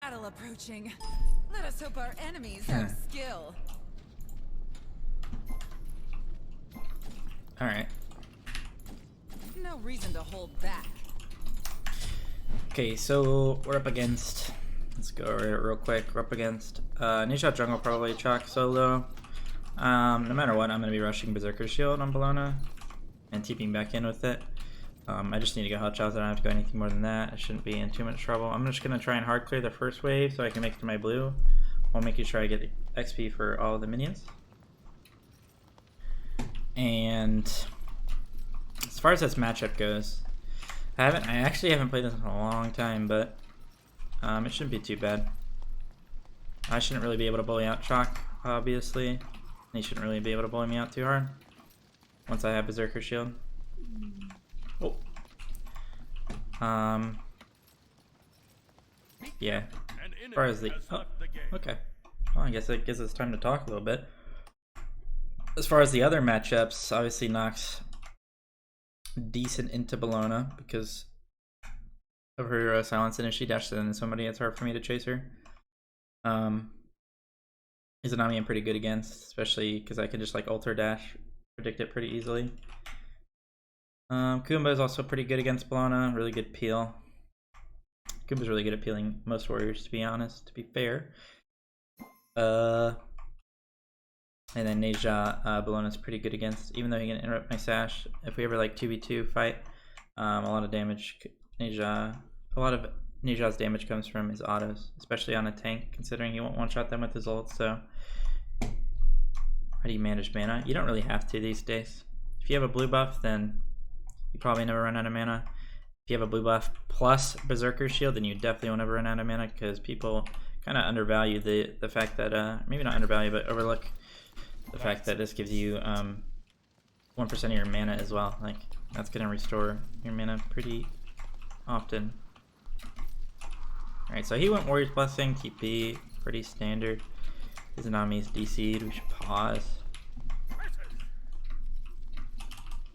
Battle approaching. Let us hope our enemies have skill. All right. No reason to hold back. Okay, so we're up against. Let's go real quick. We're up against Nisha Jungle, probably Chalk solo. No matter what, I'm gonna be rushing Berserker Shield on Bellona and TPing back in with it. I just need to go hot shots. I don't have to go anything more than that. I shouldn't be in too much trouble. I'm just gonna try and hard clear the first wave so I can make it to my blue. I'll make you try to get XP for all of the minions. And as far as this matchup goes, I actually haven't played this in a long time, but it shouldn't be too bad. I shouldn't really be able to bully out Chalk, obviously. And he shouldn't really be able to bully me out too hard once I have Berserker Shield. Oh. Yeah. As far as the okay. Well, I guess it gives us time to talk a little bit. As far as the other matchups, obviously Nox decent into Bellona because of her silence, and if she dashes into somebody, it's hard for me to chase her. Izanami I'm pretty good against, especially because I can just like ult or dash, predict it pretty easily. Kumba is also pretty good against Bellona, really good peel. Kumba's really good at peeling most warriors, to be honest, to be fair. And then Neja, Bellona's pretty good against, even though he can interrupt my sash. If we ever like 2v2 fight, a lot of Neja's damage comes from his autos, especially on a tank, considering he won't one-shot them with his ult. So, how do you manage mana? You don't really have to these days. If you have a blue buff, then you probably never run out of mana. If you have a blue buff plus Berserker Shield, then you definitely won't ever run out of mana, because people kind of undervalue the fact that, maybe not undervalue, but overlook the fact that this gives you 1% of your mana as well. Like, that's going to restore your mana pretty often. Alright, so he went Warrior's Blessing, TP, pretty standard. Izanami's DC'd, we should pause.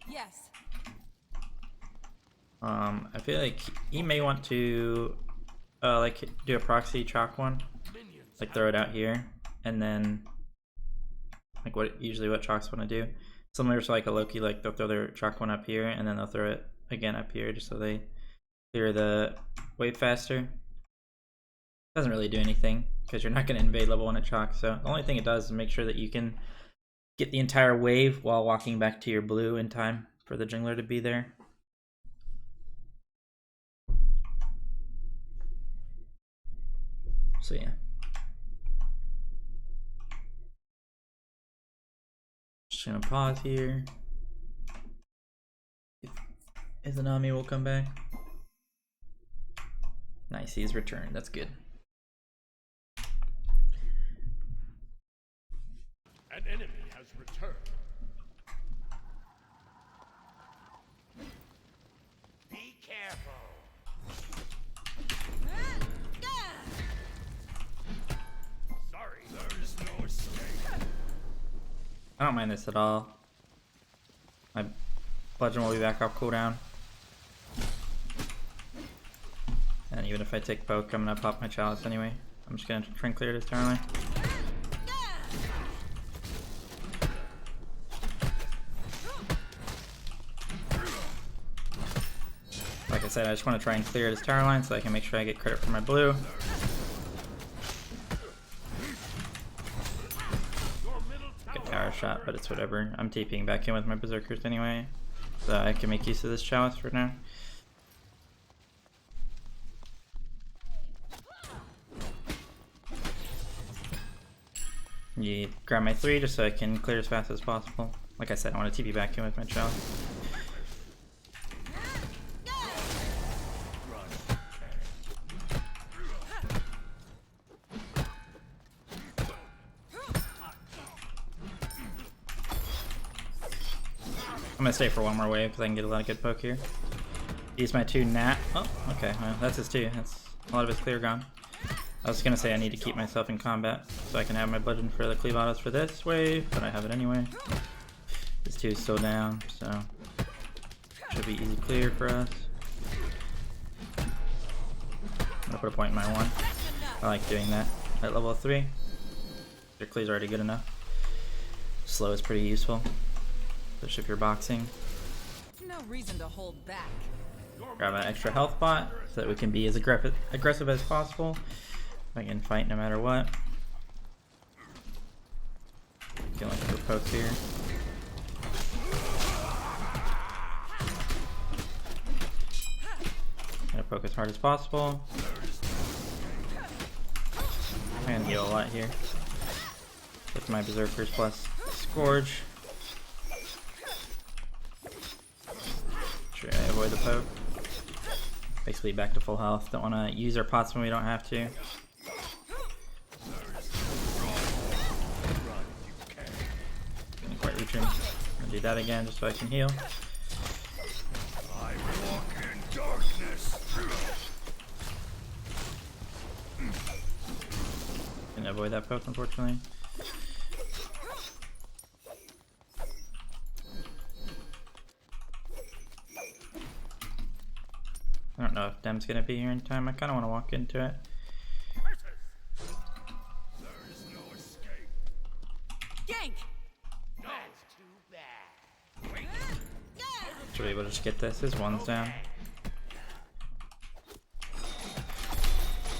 Yes. I feel like he may want to like do a proxy chalk one, like throw it out here, and then like usually what chalks want to do, similar to like a Loki, like they'll throw their chalk one up here and then they'll throw it again up here just so they clear the wave faster. Doesn't really do anything because you're not going to invade level 1 at chalk, so the only thing it does is make sure that you can get the entire wave while walking back to your blue in time for the jungler to be there. So yeah. Just gonna pause here. Izanami will come back. Nice, he's returned. That's good. An enemy has returned. Be careful. Sorry, there is no escape. I don't mind this at all. My bludgeon will be back off cooldown. And even if I take poke, I'm gonna pop my chalice anyway. I'm just gonna try and clear this turn line. Like I said, I just want to try and clear this tower line so I can make sure I get credit for my blue. Good tower shot, but it's whatever. I'm TPing back in with my berserkers anyway, so I can make use of this chalice for now. You grab my 3 just so I can clear as fast as possible. Like I said, I want to TP back in with my chalice. I'm gonna stay for one more wave because I can get a lot of good poke here. Use my 2 nat. Oh, okay. Well, that's his 2. That's a lot of his clear gone. I was gonna say I need to keep myself in combat so I can have my bludgeon for the cleave autos for this wave, but I have it anyway. This 2 is still down, so should be easy clear for us. I'm gonna put a point in my 1. I like doing that at level 3. Your clear's already good enough. Slow is pretty useful, especially if you're boxing. No reason to hold back. Grab an extra health bot so that we can be as aggressive as possible. I can fight no matter what. Get like for poke here. Gonna poke as hard as possible. I'm gonna heal a lot here with my berserkers plus Scourge. Sure, I avoid the poke. Basically back to full health. Don't want to use our pots when we don't have to. Didn't quite reach him. I'm gonna do that again just so I can heal. I walk in darkness. Can avoid that poke, unfortunately. I don't know if Dem's gonna be here in time. I kind of want to walk into it. There is no escape. Gank! That's too bad. Wait. Should be able to just get this. His one's down.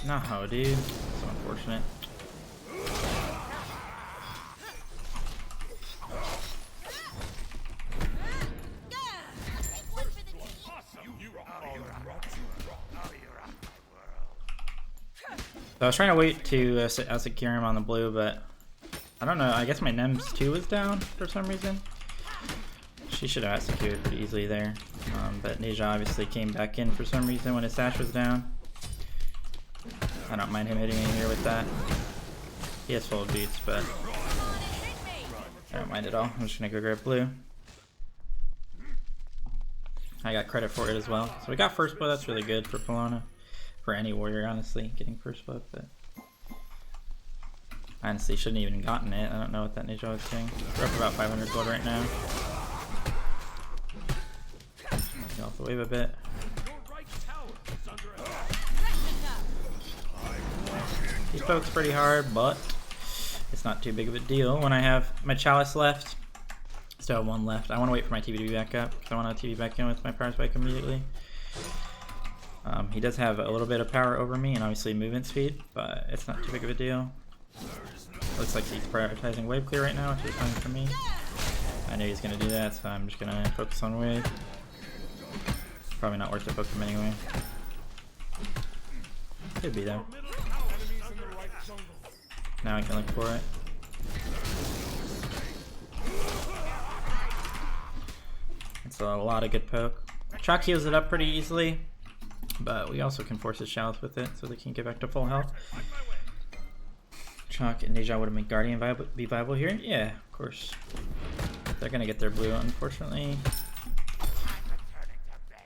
No, dude. So unfortunate. So I was trying to wait to secure him on the blue, but I don't know. I guess my Nems 2 was down for some reason. She should have secured pretty easily there. But Neja obviously came back in for some reason when his sash was down. I don't mind him hitting me here with that. He has full boots, but I don't mind at all. I'm just gonna go grab blue. I got credit for it as well. So we got first blood. That's really good for Bellona. For any warrior, honestly, getting first blood, but I honestly shouldn't even gotten it. I don't know what that Neja was doing. We're up about 500 gold right now. Get off the wave a bit. He pokes pretty hard, but it's not too big of a deal when I have my chalice left. Still have one left. I want to wait for my TV to be back up because I want to TV back in with my power spike immediately. He does have a little bit of power over me and obviously movement speed, but it's not too big of a deal. Looks like he's prioritizing wave clear right now, which is fine for me. I know he's going to do that, so I'm just going to focus on wave. Probably not worth to poke him anyway. Could be though. Now I can look for it. It's a lot of good poke. Chalk heals it up pretty easily, but we also can force his chalice with it so they can get back to full health. Chalk and Neja would have made Guardian be viable here? Yeah, of course. They're gonna get their blue, unfortunately.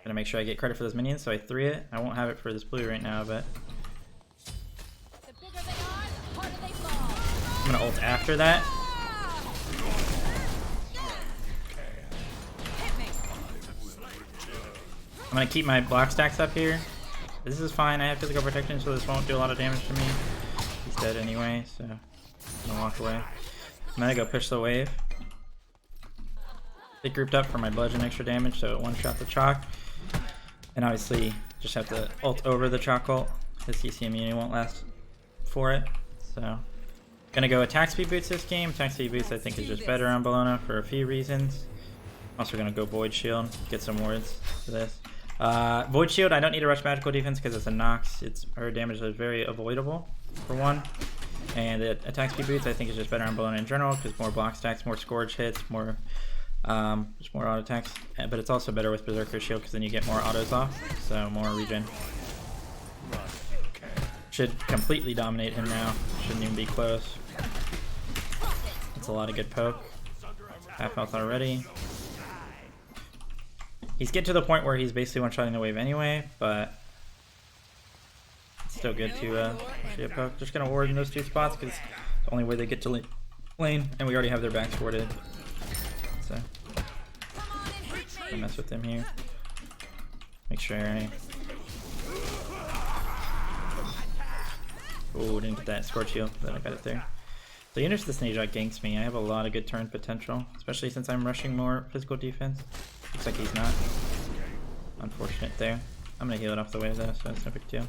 Gonna make sure I get credit for those minions, so I 3 it. I won't have it for this blue right now, but I'm gonna ult after that. I'm gonna keep my block stacks up here. This is fine. I have physical protection, so this won't do a lot of damage to me. He's dead anyway, so I'm gonna walk away. I'm gonna go push the wave. They grouped up for my bludgeon extra damage, so it one-shot the Chalk. And obviously, just have to ult over the Chalk ult. His CC immunity won't last for it. So, gonna go attack speed boots this game. Attack speed boots I think is just better on Bellona for a few reasons. Also gonna go Void Shield, get some wards for this. Void Shield, I don't need to rush magical defense because it's a Nox. Her damage is very avoidable, for one. And the attack speed boots I think is just better on Bellona in general because more block stacks, more Scourge hits, more just more auto attacks. But it's also better with Berserker Shield because then you get more autos off, so more regen. Should completely dominate him now. Shouldn't even be close. It's a lot of good poke. Half health already. He's getting to the point where he's basically one-shotting the wave anyway, but it's still good to get poke. Just gonna ward in those 2 spots because it's the only way they get to lane, and we already have their backs warded. So I'll mess with them here. Make sure I Oh, didn't get that scorch heal, but I got it there. So you notice this Neja ganks me. I have a lot of good turn potential, especially since I'm rushing more physical defense. Looks like he's not. Unfortunate there. I'm gonna heal it off the wave though, so it's no big deal.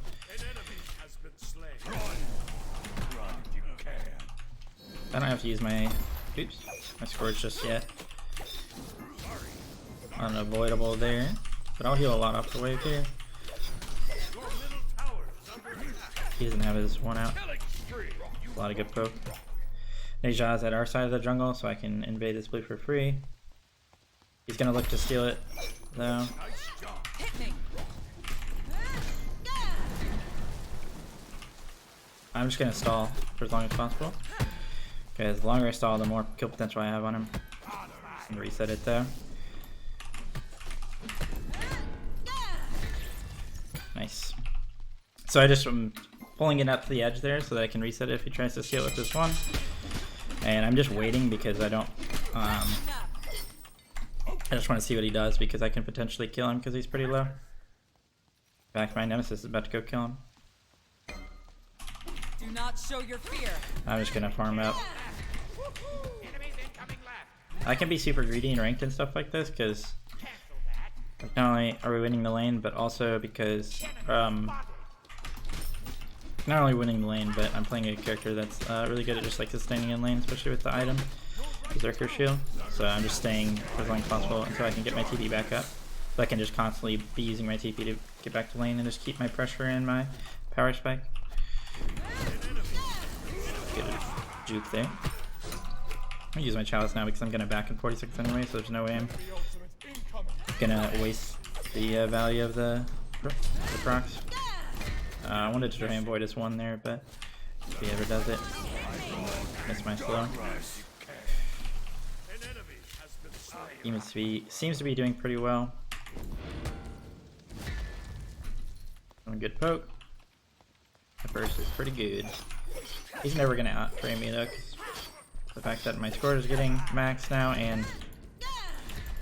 I don't have to use my scourge just yet. Unavoidable there, but I'll heal a lot off the wave here. He doesn't have his one out. A lot of good poke. Neja's at our side of the jungle, so I can invade this blue for free. He's gonna look to steal it though. I'm just gonna stall for as long as possible. Because the longer I stall, the more kill potential I have on him. And reset it though. Nice. So I just am pulling it up to the edge there so that I can reset it if he tries to steal it with this one. And I'm just waiting because I don't. I just want to see what he does because I can potentially kill him because he's pretty low. In fact, my nemesis is about to go kill him. Do not show your fear. I'm just gonna farm up. I can be super greedy and ranked and stuff like this because not only are we winning the lane, but also because not only winning the lane, but I'm playing a character that's really good at just like sustaining in lane, especially with the item, Berserker Shield. So I'm just staying for as long as possible until I can get my TP back up. So I can just constantly be using my TP to get back to lane and just keep my pressure and my power spike. Get a juke there. I'm gonna use my chalice now because I'm gonna back in 46 anyway, so there's no way I'm gonna waste the value of the procs. I wanted to try and avoid his one there, but if he ever does it, miss my slow. He seems to be doing pretty well. One good poke. The first is pretty good. He's never gonna outframe me though, 'cause the fact that my score is getting maxed now and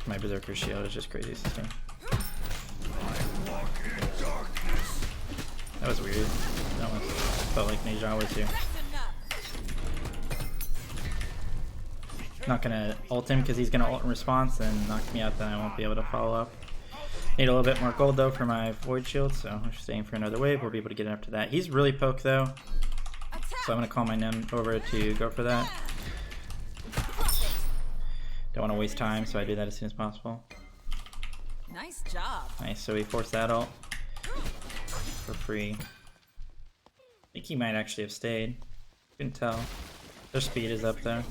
my Berserker Shield is just crazy sustain. That was weird. That one felt like Neja was here. Not gonna ult him because he's gonna ult in response and knock me out, then I won't be able to follow up. Need a little bit more gold though for my void shield, so I'm just staying for another wave. We'll be able to get up to that. He's really poked though, so I'm gonna call my Nem over to go for that. Don't want to waste time, so I do that as soon as possible. Nice job. Nice, so we forced that ult for free. I think he might actually have stayed. Couldn't tell. Their speed is up though.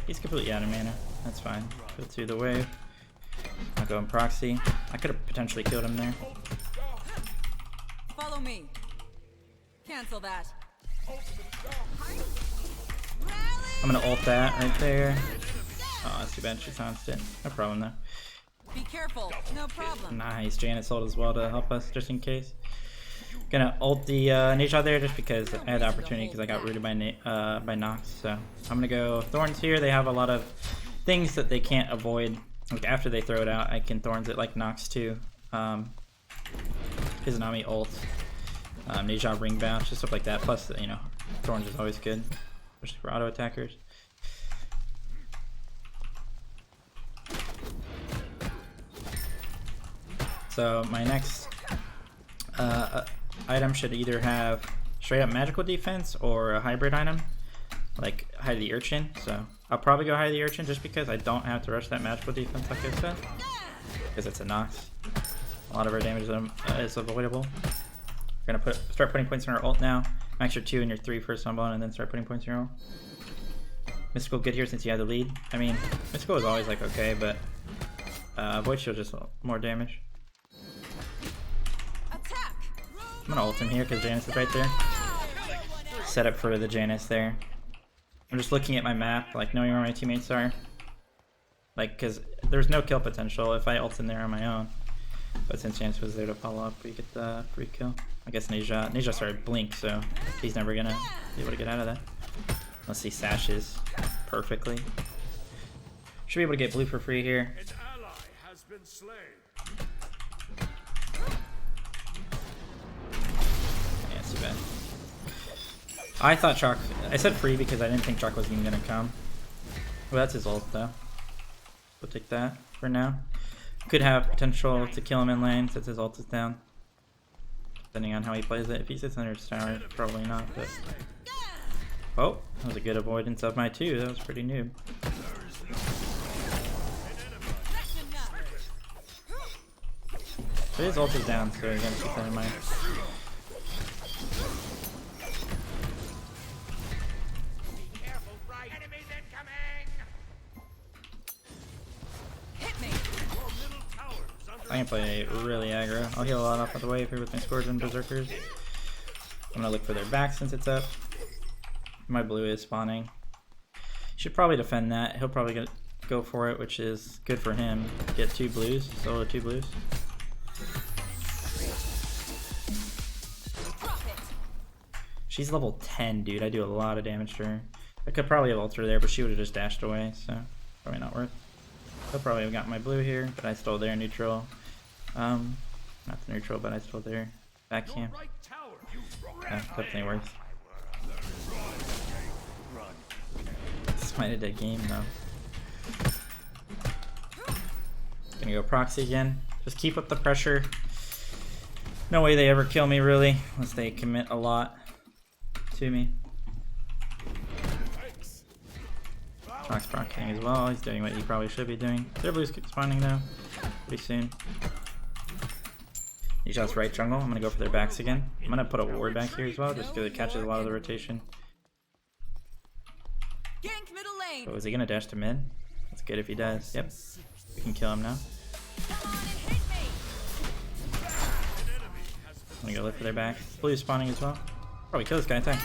He's completely out of mana. That's fine. Go through the wave. I'll go in proxy. I could have potentially killed him there. Follow me. Cancel that. I'm gonna ult that right there. Oh, that's too bad. She silenced it. No problem though. Be careful. No problem. Nice. Janet's ult as well to help us just in case. Gonna ult the Neja there just because I had the opportunity because I got rooted by Nox. So I'm gonna go Thorns here. They have a lot of things that they can't avoid. Like after they throw it out, I can Thorns it like Nox too. Izanami ult, Neja ring bounce, just stuff like that. Plus, you know, Thorns is always good, especially for auto attackers. So my next item should either have straight up magical defense or a hybrid item, like Hide the Urchin. So I'll probably go Hide the Urchin just because I don't have to rush that magical defense like I said, because it's a Nox. A lot of our damage is avoidable. We're gonna start putting points in our ult now. Max your 2 and your 3 first sunbone, and then start putting points in your ult. Mystical good here since you have the lead. I mean, Mystical is always like okay, but Void Shield just more damage. I'm gonna ult him here because Janus is right there. Set up for the Janus there. I'm just looking at my map, like knowing where my teammates are. Like, because there's no kill potential if I ult in there on my own. But since Janus was there to follow up, we get the free kill. I guess Neja started blink, so he's never gonna be able to get out of that. Unless he sashes perfectly. Should be able to get blue for free here. An ally has been slain. I thought Chalk... I said free because I didn't think Chalk was even gonna come. Well, that's his ult though. We'll take that for now. Could have potential to kill him in lane since his ult is down. Depending on how he plays it. If he sits under his tower, probably not, but... Oh, that was a good avoidance of my 2. That was pretty noob. So his ult is down, so you're gonna keep that in mind. I can play really aggro. I'll heal a lot off of the wave here with my Scourge Berserkers. I'm gonna look for their back since it's up. My blue is spawning. Should probably defend that. He'll probably go for it, which is good for him. Get 2 blues, solo 2 blues. She's level 10, dude. I do a lot of damage to her. I could probably have ulted her there, but she would have just dashed away, so probably not worth. I'll probably have got my blue here, but I stole their neutral. Not the neutral, but I stole their back camp. Yeah, definitely worth. This might have a dead game though. Gonna go proxy again. Just keep up the pressure. No way they ever kill me really, unless they commit a lot to me. Fox proccing as well. He's doing what he probably should be doing. Their blue's spawning now. Pretty soon. He just right jungle. I'm gonna go for their backs again. I'm gonna put a ward back here as well, just because it catches a lot of the rotation. Oh, is he gonna dash to mid? That's good if he does. Yep. We can kill him now. I'm gonna go look for their back. Blue's spawning as well. Probably kill this guy in time.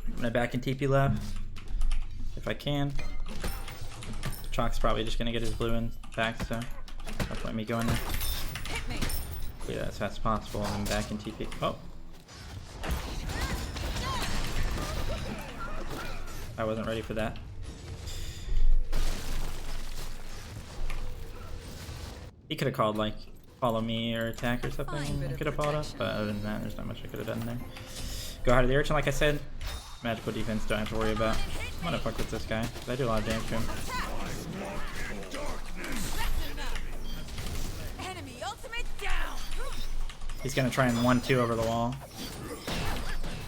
I'm gonna back in TP lab if I can. Chalk's probably just gonna get his blue in back, so that's why me going there. Yeah, as fast as possible, and then back in TP. Oh, I wasn't ready for that. He could have called like follow me or attack or something. I could have followed up, but other than that, there's not much I could have done there. Go hard to the urchin, like I said. Magical defense, don't have to worry about. I'm gonna fuck with this guy, because I do a lot of damage to him. He's gonna try and 1-2 over the wall.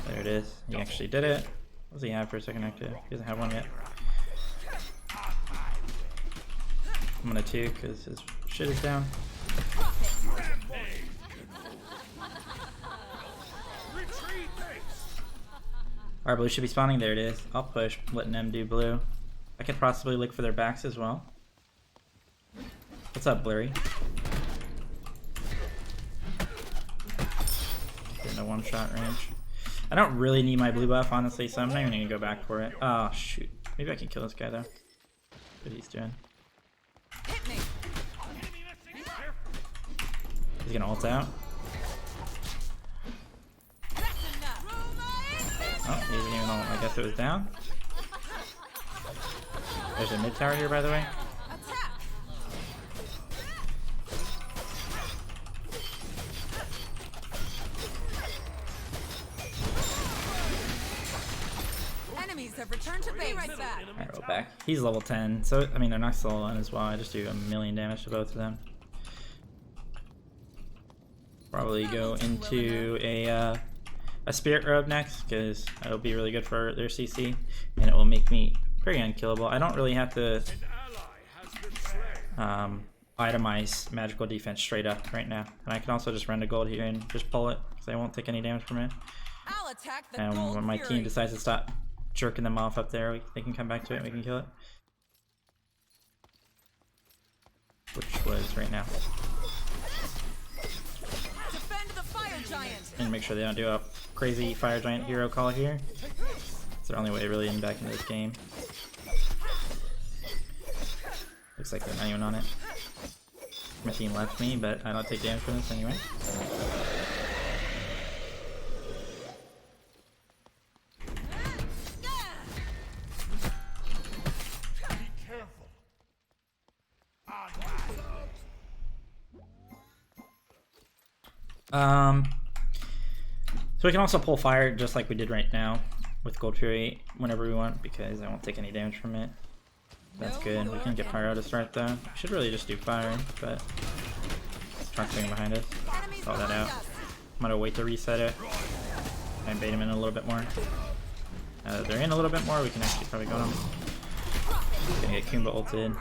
There it is. He actually did it. What does he have for a second active? He doesn't have one yet. I'm gonna 2 because his shit is down. Our blue should be spawning. There it is. I'll push, letting them do blue. I could possibly look for their backs as well. What's up, Blurry? Getting a one-shot range. I don't really need my blue buff, honestly, so I'm not even gonna go back for it. Oh, shoot. Maybe I can kill this guy, though. What he's doing. He's gonna ult out. Oh, he didn't even ult. I guess it was down. There's a mid tower here, by the way. Have returned to base. Right back. Alright, roll back. He's level 10, so I mean they're not solo on as well. I just do a million damage to both of them. Probably go into a spirit robe next because it'll be really good for their CC and it will make me very unkillable. I don't really have to itemize magical defense straight up right now, and I can also just run to gold here and just pull it because I won't take any damage from it. I'll attack the And when my team decides to stop jerking them off up there, they can come back to it and we can kill it. Which was right now. Defend the fire giant. And make sure they don't do a crazy fire giant hero call here. It's their only way really in back into this game. Looks like they're not even on it. My team left me, but I don't take damage from this anyway. So we can also pull fire just like we did right now with Gold Fury whenever we want, because I won't take any damage from it. That's good. We can get Pyro to start though. We should really just do fire, but Trunk's thing behind us. Saw that out. I'm gonna wait to reset it and bait him in a little bit more. They're in a little bit more. We can actually probably go on them. Gonna get Kumba ulted.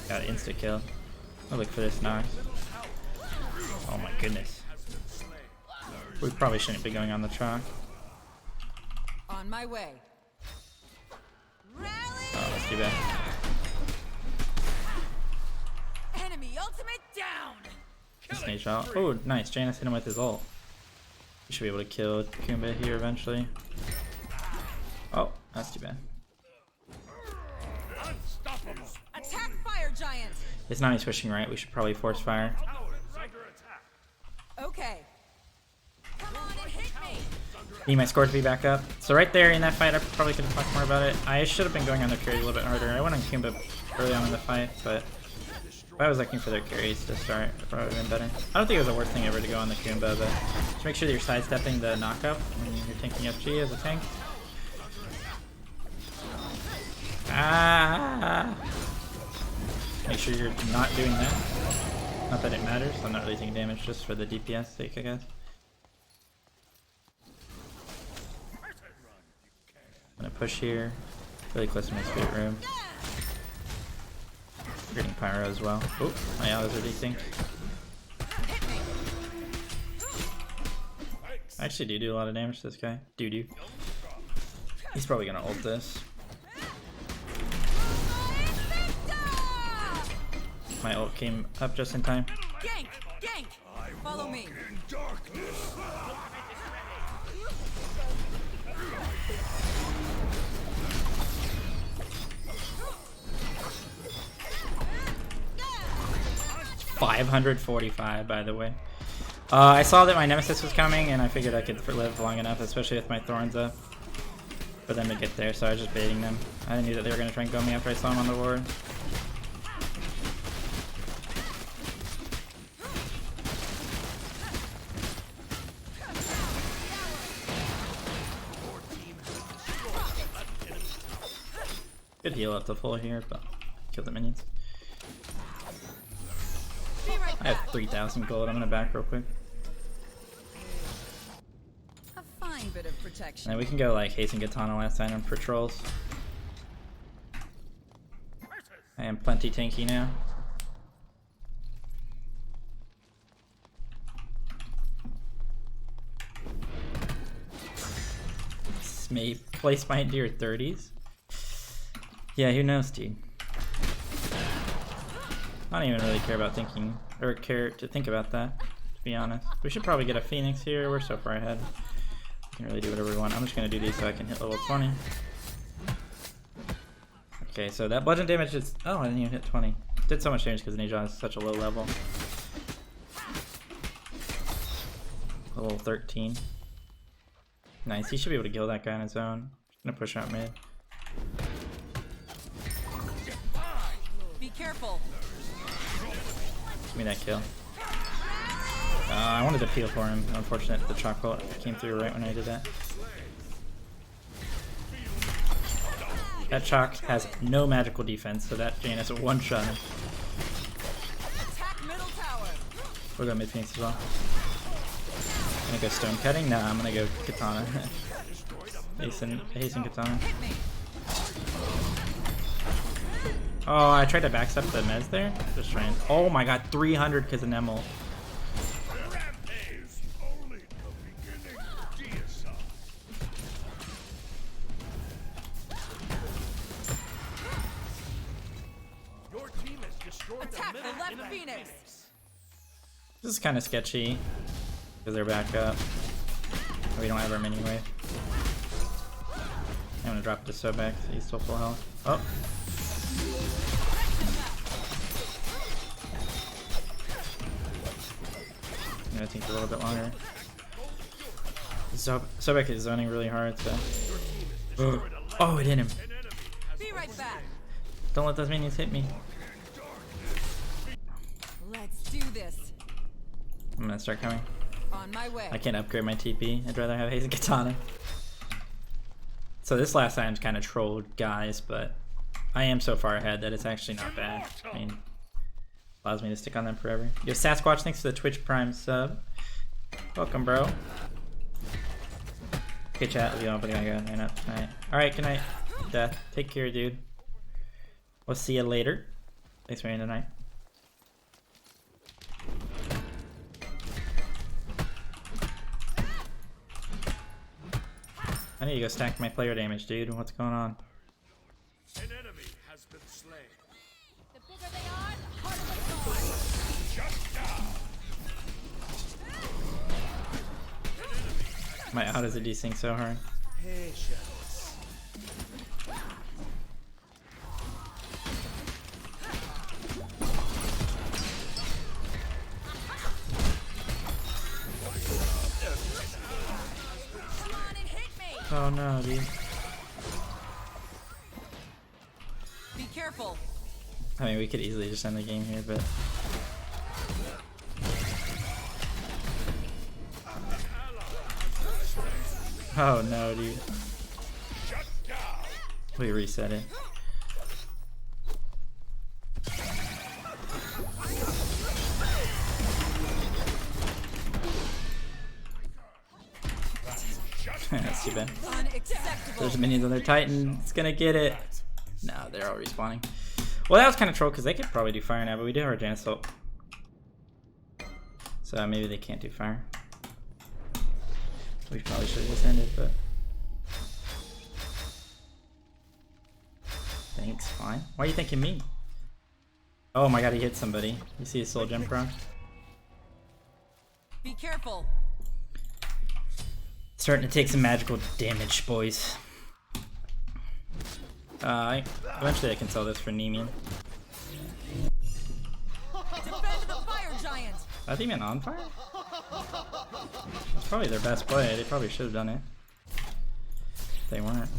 Got an insta kill. I'll look for this Nox. Oh my goodness. We probably shouldn't be going on the chalk. On my way. Rally! Oh, that's too bad. Enemy ultimate down. Snake shot. Oh, nice. Janus hit him with his ult. We should be able to kill Kumba here eventually. Oh, that's too bad. Unstoppable. Attack fire giant. It's not he's pushing right. We should probably force fire. Under attack. Okay. Come on and hit me. Need my score to be back up. So right there in that fight, I probably could have talked more about it. I should have been going on their carry a little bit harder. I went on Kumba early on in the fight, but if I was looking for their carries to start, it probably would have been better. I don't think it was the worst thing ever to go on the Kumba, but just make sure that you're sidestepping the knockup when you're tanking FG as a tank. Ah! Make sure you're not doing that. Not that it matters. I'm not really taking damage just for the DPS sake, I guess. I'm gonna push here, really close to my spirit room. Getting Pyro as well. Oh, my allies are desynced. I actually do a lot of damage to this guy. Doo-doo. He's probably gonna ult this. My ult came up just in time. Gank! Gank! Follow me. In darkness. 545, by the way. I saw that my Nemesis was coming, and I figured I could live long enough, especially with my Thorns up, for them to get there, so I was just baiting them. I knew that they were going to try and go me after I saw them on the board. Good heal up to full here, but kill the minions. I have 3,000 gold. I'm gonna back real quick. A fine bit of protection. And we can go like Hasten Katana last time for trolls. I am plenty tanky now. This may place my into your 30s. Yeah, who knows, dude. I don't even really care about thinking, or care to think about that, to be honest. We should probably get a Phoenix here. We're so far ahead. We can really do whatever we want. I'm just gonna do these so I can hit level 20. Okay, so that bludgeon damage is... Oh, I didn't even hit 20. Did so much damage because Neja is such a low level. Level 13. Nice, he should be able to kill that guy on his own. Just gonna push out mid. Be careful. Give me that kill. I wanted to peel for him. Unfortunate the chocolate came through right when I did that. That Chalk has no magical defense, so that Janus is one shot. Attack middle tower. We'll go mid Phoenix as well. I'm gonna go stone cutting. Nah, I'm gonna go katana. Hasten katana. Hit me. Oh, I tried to backstep the mez there. Just trying. Oh my god, 300 because of Nemel. Rampage. Only the beginning. Deicide. Your team has destroyed Attack the the middle left enemy Phoenix. This is kind of sketchy because they're back up. We don't have our mini wave. I'm gonna drop it to Sobek so he's still full health. Oh. I'm gonna take a little bit longer. Sobek is zoning really hard, so. Oh, it hit him. Be right back. Don't let those minions hit me. Let's do this. I'm gonna start coming. On my way. I can't upgrade my TP. I'd rather have Haze and Katana. So this last item's kind of trolled, guys, but I am so far ahead that it's actually not bad. I mean, allows me to stick on them forever. Yo, Sasquatch, thanks for the Twitch Prime sub. Welcome, bro. Okay, chat. Love you all, but I gotta go. Night up tonight. Alright, good night. Death. Take care, dude. We'll see you later. Thanks for being tonight. I need to go stack my player damage, dude. What's going on? An enemy has been slain. The bigger they are, the harder they fall. Shut down. My autos are desync so hard. Hey, shadows. Come on and hit me. Oh no, dude. Be careful. I mean, we could easily just end the game here, but... Oh no, dude. Shut down. We reset it. That's too bad. Unacceptable. There's minions on their Titan. It's gonna get it. No, they're all respawning. Well, that was kind of troll because they could probably do fire now, but we do have our Jan Assault. So maybe they can't do fire. We probably should have just ended, but... Thanks, fine. Why are you thanking me? Oh my god, he hit somebody. You see his soul gem proc? Be careful. Starting to take some magical damage, boys. Eventually I can sell this for Nemean. Defend the fire giant. Are they even on fire? It's probably their best play. They probably should have done it. They weren't.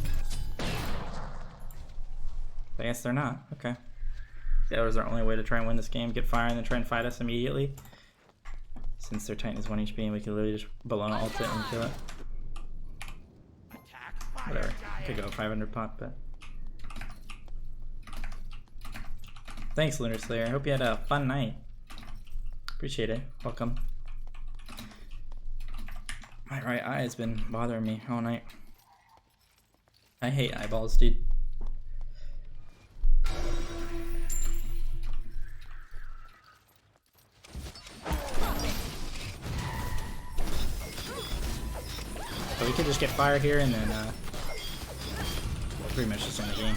I guess they're not. Okay. That was their only way to try and win this game. Get fire and then try and fight us immediately. Since their Titan is 1 HP and we can literally just Bellona ult it and kill it. Whatever. I could go 500 pop, but... Thanks, Lunar Slayer. Hope you had a fun night. Appreciate it. Welcome. My right eye has been bothering me all night. I hate eyeballs, dude. So we could just get fire here and then pretty much just end the game.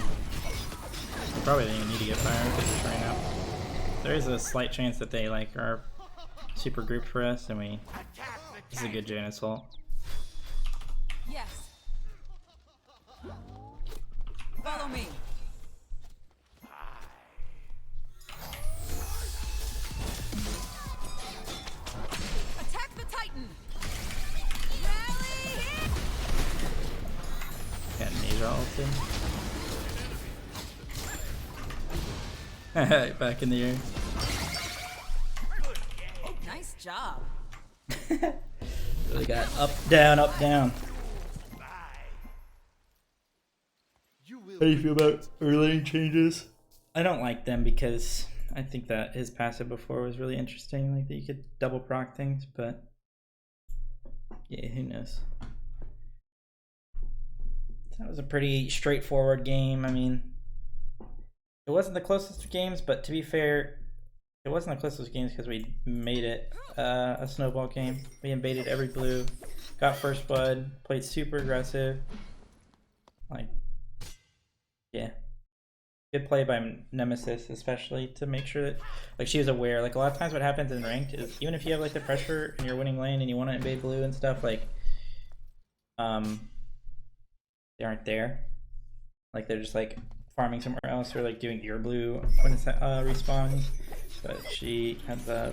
We probably didn't even need to get fire because we're trying out. There is a slight chance that they like are super grouped for us and we... This is a good Jan Assault. Yes. Follow me. Attack the Titan. Rally hit. Got an Asia ulted. Back in the air. Nice job. Really got up, down, up, down. How do you feel about early changes? I don't like them because I think that his passive before was really interesting, like that you could double proc things, but yeah, who knows. That was a pretty straightforward game. I mean, it wasn't the closest of games, but to be fair, it wasn't the closest games because we made it a snowball game. We invaded every blue, got first blood, played super aggressive. Like, yeah. Good play by Nemesis, especially to make sure that, like, she was aware. Like, a lot of times what happens in ranked is even if you have, like, the pressure and you're winning lane and you want to invade blue and stuff, like, they aren't there. Like, they're just, like, farming somewhere else or, like, doing your blue when it's respawning. But she had the